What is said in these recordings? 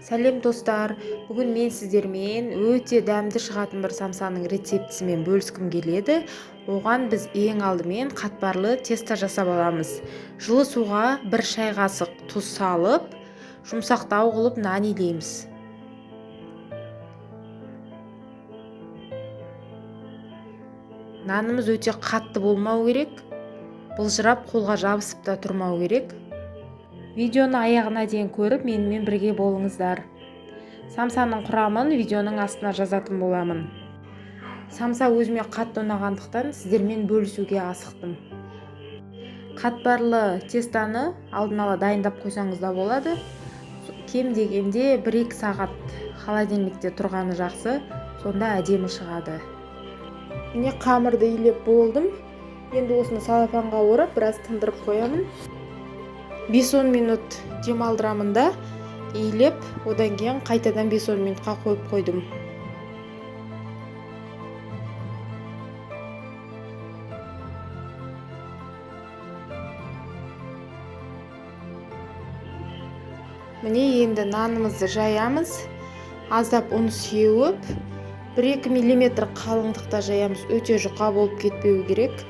Сәлем достар, бүгін мен сіздермен өте дәмді шығатын бір самсаның рецептісімен бөліскім келеді. Оған біз ең алдымен қатпарлы тесто жасап аламыз. Жылы суға 1 шай қасық тұз салып, жұмсақтау қылып нан илейміз. Нанымыз өте қатты болмау керек, былжырап қолға жабысып та тұрмау керек. Видеоны аяғына дейін көріп, менімен бірге болыңыздар. Самсаның құрамын видеоның астына жазатын боламын. Самса өзіме қатты ұнағандықтан сіздермен бөлісуге асықтым. Қатпарлы тестаны алдын ала дайындап қойсаңыз да болады. Кем дегенде 1-2 сағат холодильникте тұрғаны жақсы, сонда әдемі шығады. Міне қамырды илеп болдым. Енді осыны салапанға орап, біраз тындырып қоямын. 5-10 минут демалдырамын да, иілеп, одан кейін қайтадан 5-10 минутқа қойып қойдым. Міне енді нанымызды жаямыз. Аздап ұн сеуіп, 1-2 мм қалыңдықта жаямыз. Өте жұқа болып кетпеу керек.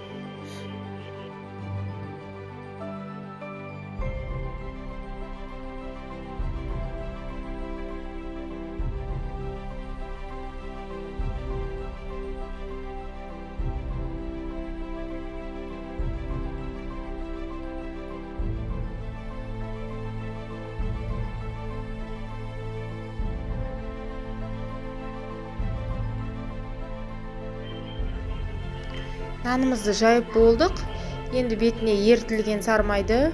Нанымызды жайып болдық. Енді бетіне ерітілген сармайды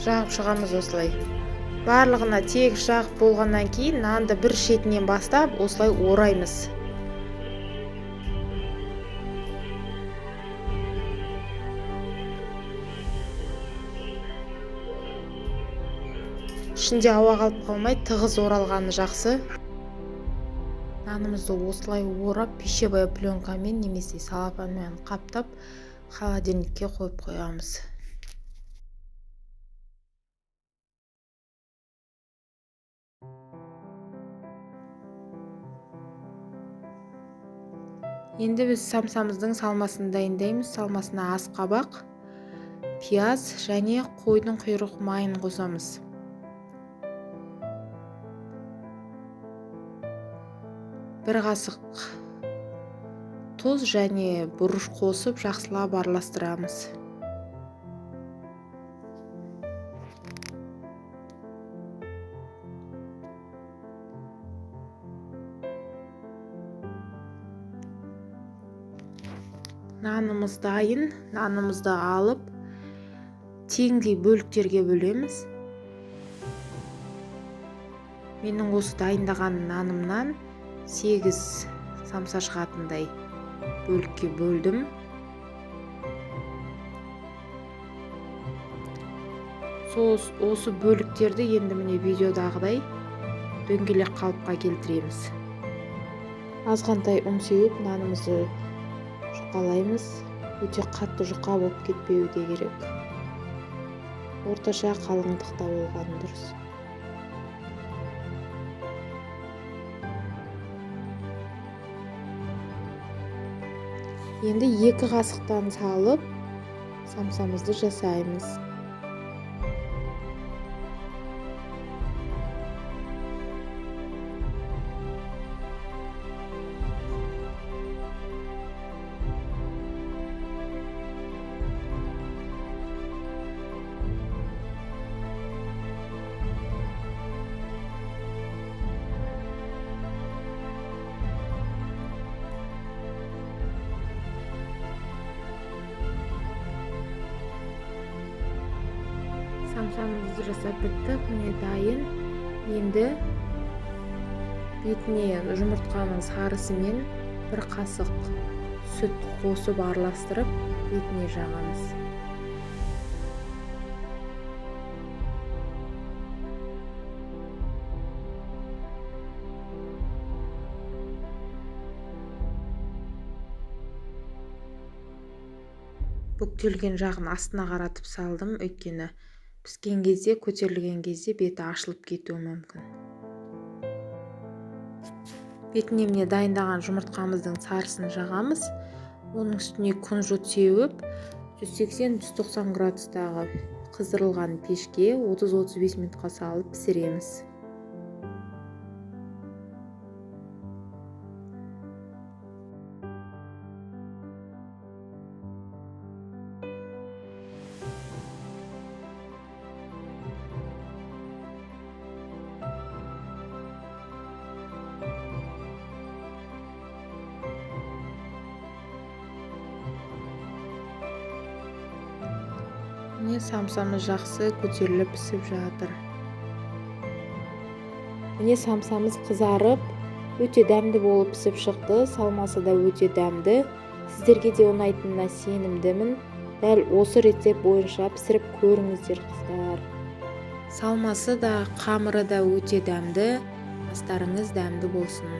жағып шығамыз осылай. Барлығына тегіс жағып болғаннан кейін нанды бір шетінен бастап осылай ораймыз. Ішінде ауа қалып қалмай, тығыз оралғаны жақсы. Нанымызды осылай орап, пищевая пленкамен немесе салапанмен қаптап, холодильникке қойып қоямыз. Енді біз самсамыздың салмасын дайындаймыз. Салмасына асқабақ, пияз және қойдың құйрық майын қосамыз. Бір қасық тұз және бұрыш қосып жақсылап араластырамыз. Нанымыз дайын. Нанымызды алып, теңдей бөліктерге бөлеміз. Менің осы дайындаған нанымнан 8 самса шығатындай бөлікке бөлдім. Осы бөліктерді енді міне видеодағыдай дөңгелек қалыпқа келтіреміз. Азғантай ұн сеуіп, нанымызды жұқалаймыз. Өте қатты жұқа болып кетпеуі де керек. Орташа қалыңдықта болғаны дұрыс. Енді 2 қасықтан салып, самсамызды жасаймыз. Самсамызды жасап біттік, міне дайын. Енді бетіне жұмыртқаның сарысымен 1 қасық сүт қосып араластырып, бетіне жағамыз. Бүктелген жағын астына қаратып салдым, өйткені піскен кезде, көтерілген кезде беті ашылып кетуі мүмкін. бетіне міне дайындаған жұмыртқамыздың сарысын жағамыз. Оның үстіне күнжіт сеуіп 180-190 градустағы қыздырылған пешке 30-35 минутқа салып пісіреміз. Міне самсамыз жақсы көтеріліп пісіп жатыр. Міне самсамыз қызарып, өте дәмді болып пісіп шықты. Салмасы да өте дәмді. Сіздерге де ұнайтынына сенімдімін. Дәл осы рецепт бойынша пісіріп көріңіздер, қыздар. Салмасы да, қамыры да өте дәмді. Астарыңыз дәмді болсын.